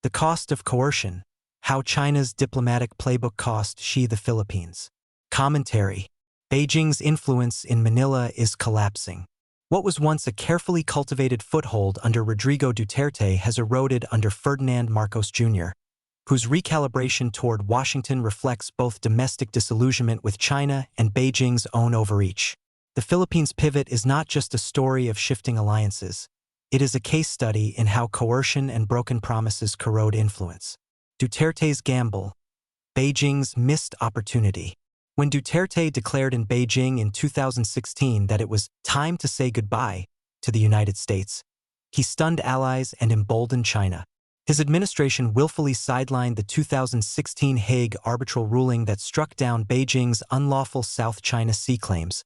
The Cost of Coercion: How China's Diplomatic Playbook Cost Xi the Philippines. Commentary: Beijing's influence in Manila is collapsing. What was once a carefully cultivated foothold under Rodrigo Duterte has eroded under Ferdinand Marcos Jr., whose recalibration toward Washington reflects both domestic disillusionment with China and Beijing's own overreach. The Philippines' pivot is not just a story of shifting alliances. It is a case study in how coercion and broken promises corrode influence. Duterte's gamble: Beijing's missed opportunity. When Duterte declared in Beijing in 2016 that it was time to say goodbye to the United States, he stunned allies and emboldened China. His administration willfully sidelined the 2016 Hague arbitral ruling that struck down Beijing's unlawful South China Sea claims,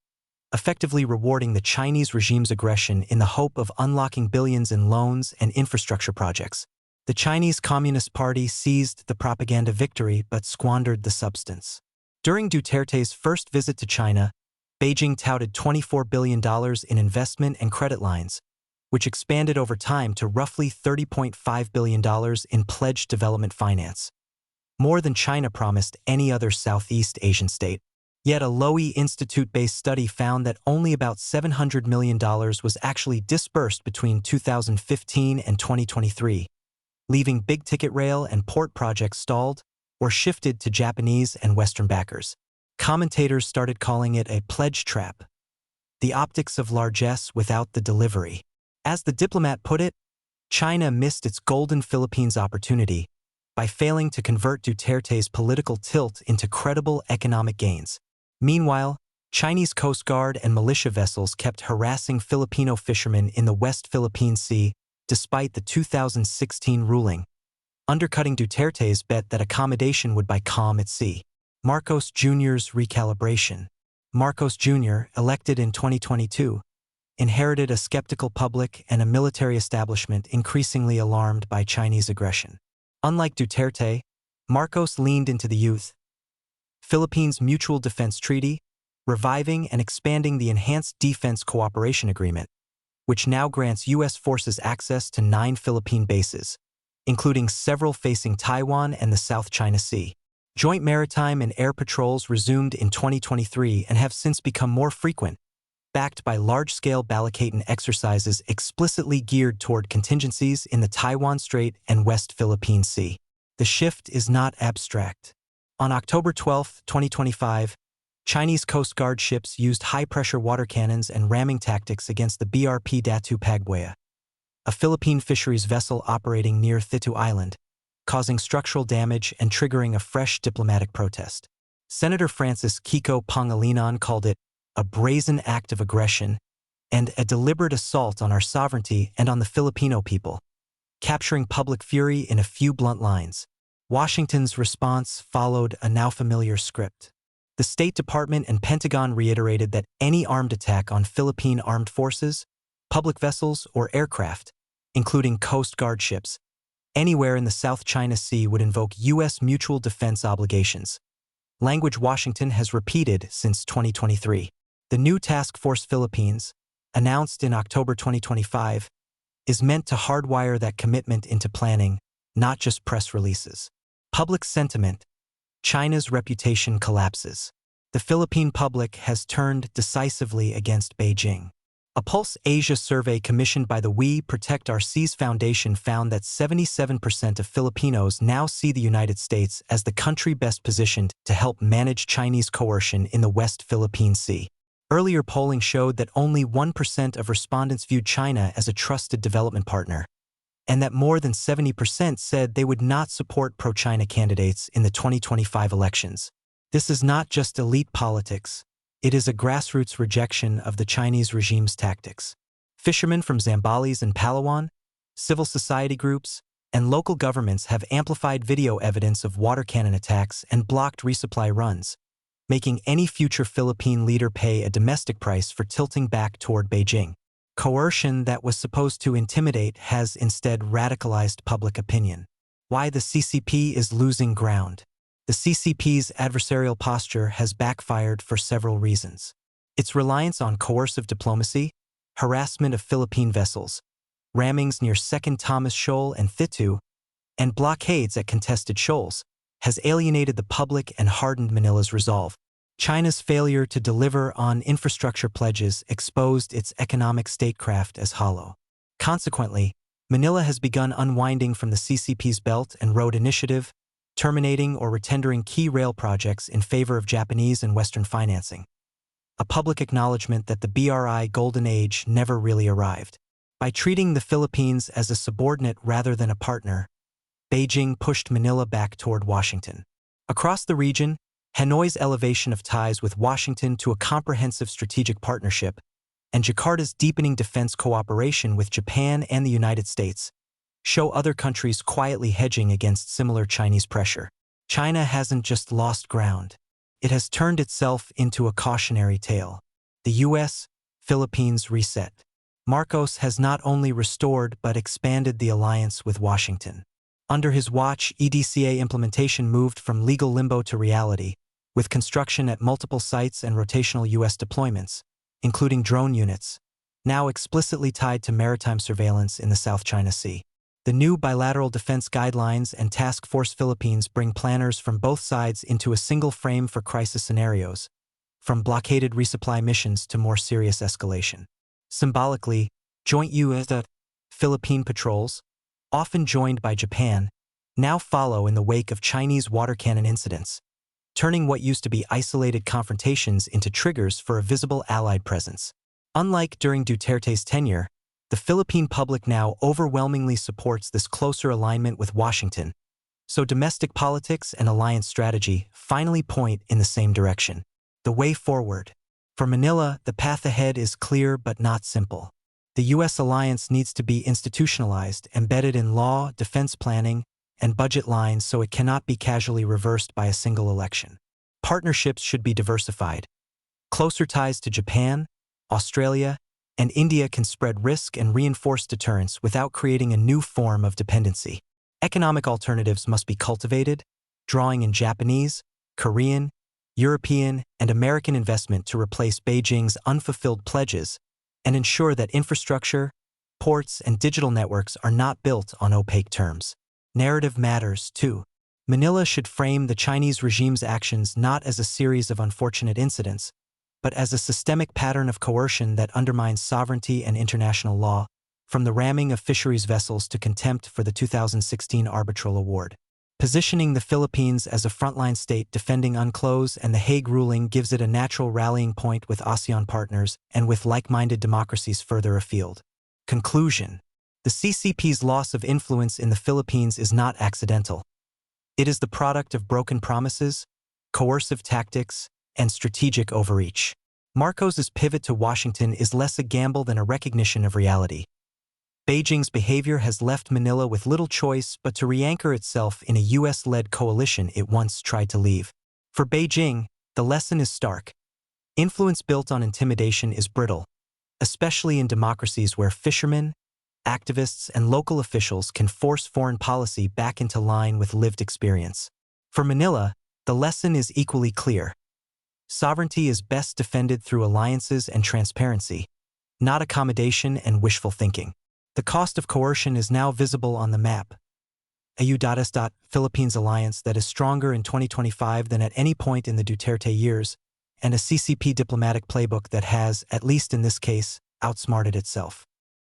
effectively rewarding the Chinese regime's aggression in the hope of unlocking billions in loans and infrastructure projects. The Chinese Communist Party seized the propaganda victory but squandered the substance. During Duterte's first visit to China, Beijing touted $24 billion in investment and credit lines, which expanded over time to roughly $30.5 billion in pledged development finance, more than China promised any other Southeast Asian state. Yet a Lowy Institute-based study found that only about $700 million was actually disbursed between 2015 and 2023, leaving big-ticket rail and port projects stalled or shifted to Japanese and Western backers. Commentators started calling it a pledge trap, the optics of largesse without the delivery. As the diplomat put it, China missed its golden Philippines opportunity by failing to convert Duterte's political tilt into credible economic gains. Meanwhile, Chinese Coast Guard and militia vessels kept harassing Filipino fishermen in the West Philippine Sea despite the 2016 ruling, undercutting Duterte's bet that accommodation would buy calm at sea. Marcos Jr.'s recalibration. Marcos Jr., elected in 2022, inherited a skeptical public and a military establishment increasingly alarmed by Chinese aggression. Unlike Duterte, Marcos leaned into the youth, Philippines Mutual Defense Treaty, reviving and expanding the Enhanced Defense Cooperation Agreement, which now grants U.S. forces access to 9 Philippine bases, including several facing Taiwan and the South China Sea. Joint maritime and air patrols resumed in 2023 and have since become more frequent, backed by large-scale Balicaten exercises explicitly geared toward contingencies in the Taiwan Strait and West Philippine Sea. The shift is not abstract. On October 12, 2025, Chinese Coast Guard ships used high-pressure water cannons and ramming tactics against the BRP Datu Pagbuaya, a Philippine fisheries vessel operating near Thitu Island, causing structural damage and triggering a fresh diplomatic protest. Senator Francis Kiko Pangilinan called it a brazen act of aggression and a deliberate assault on our sovereignty and on the Filipino people, capturing public fury in a few blunt lines. Washington's response followed a now familiar script. The State Department and Pentagon reiterated that any armed attack on Philippine armed forces, public vessels, or aircraft, including Coast Guard ships, anywhere in the South China Sea would invoke U.S. mutual defense obligations, language Washington has repeated since 2023. The new Task Force Philippines, announced in October 2025, is meant to hardwire that commitment into planning, not just press releases. Public sentiment: China's reputation collapses. The Philippine public has turned decisively against Beijing. A Pulse Asia survey commissioned by the We Protect Our Seas Foundation found that 77% of Filipinos now see the United States as the country best positioned to help manage Chinese coercion in the West Philippine Sea. Earlier polling showed that only 1% of respondents viewed China as a trusted development partner, and that more than 70% said they would not support pro-China candidates in the 2025 elections. This is not just elite politics. It is a grassroots rejection of the Chinese regime's tactics. Fishermen from Zambales and Palawan, civil society groups, and local governments have amplified video evidence of water cannon attacks and blocked resupply runs, making any future Philippine leader pay a domestic price for tilting back toward Beijing. Coercion that was supposed to intimidate has instead radicalized public opinion. Why the CCP is losing ground. The CCP's adversarial posture has backfired for several reasons. Its reliance on coercive diplomacy, harassment of Philippine vessels, rammings near 2nd Thomas Shoal and Thitu, and blockades at contested shoals, has alienated the public and hardened Manila's resolve. China's failure to deliver on infrastructure pledges exposed its economic statecraft as hollow. Consequently, Manila has begun unwinding from the CCP's Belt and Road Initiative, terminating or retendering key rail projects in favor of Japanese and Western financing. A public acknowledgement that the BRI Golden Age never really arrived. By treating the Philippines as a subordinate rather than a partner, Beijing pushed Manila back toward Washington. Across the region, Hanoi's elevation of ties with Washington to a comprehensive strategic partnership, and Jakarta's deepening defense cooperation with Japan and the United States, show other countries quietly hedging against similar Chinese pressure. China hasn't just lost ground. It has turned itself into a cautionary tale. The U.S.-Philippines reset. Marcos has not only restored but expanded the alliance with Washington. Under his watch, EDCA implementation moved from legal limbo to reality, with construction at multiple sites and rotational U.S. deployments, including drone units, now explicitly tied to maritime surveillance in the South China Sea. The new bilateral defense guidelines and Task Force Philippines bring planners from both sides into a single frame for crisis scenarios, from blockaded resupply missions to more serious escalation. Symbolically, joint U.S.-Philippine patrols, often joined by Japan, now follow in the wake of Chinese water cannon incidents, turning what used to be isolated confrontations into triggers for a visible Allied presence. Unlike during Duterte's tenure, the Philippine public now overwhelmingly supports this closer alignment with Washington, so domestic politics and alliance strategy finally point in the same direction. The way forward. For Manila, the path ahead is clear but not simple. The U.S. alliance needs to be institutionalized, embedded in law, defense planning, and budget lines so it cannot be casually reversed by a single election. Partnerships should be diversified. Closer ties to Japan, Australia, and India can spread risk and reinforce deterrence without creating a new form of dependency. Economic alternatives must be cultivated, drawing in Japanese, Korean, European, and American investment to replace Beijing's unfulfilled pledges and ensure that infrastructure, ports, and digital networks are not built on opaque terms. Narrative matters, too. Manila should frame the Chinese regime's actions not as a series of unfortunate incidents, but as a systemic pattern of coercion that undermines sovereignty and international law, from the ramming of fisheries vessels to contempt for the 2016 arbitral award. Positioning the Philippines as a frontline state defending UNCLOS and the Hague ruling gives it a natural rallying point with ASEAN partners and with like-minded democracies further afield. Conclusion. The CCP's loss of influence in the Philippines is not accidental. It is the product of broken promises, coercive tactics, and strategic overreach. Marcos's pivot to Washington is less a gamble than a recognition of reality. Beijing's behavior has left Manila with little choice but to re-anchor itself in a U.S.-led coalition it once tried to leave. For Beijing, the lesson is stark. Influence built on intimidation is brittle, especially in democracies where fishermen, activists, and local officials can force foreign policy back into line with lived experience. For Manila, the lesson is equally clear. Sovereignty is best defended through alliances and transparency, not accommodation and wishful thinking. The cost of coercion is now visible on the map. A U.S.-Philippines alliance that is stronger in 2025 than at any point in the Duterte years, and a CCP diplomatic playbook that has, at least in this case, outsmarted itself.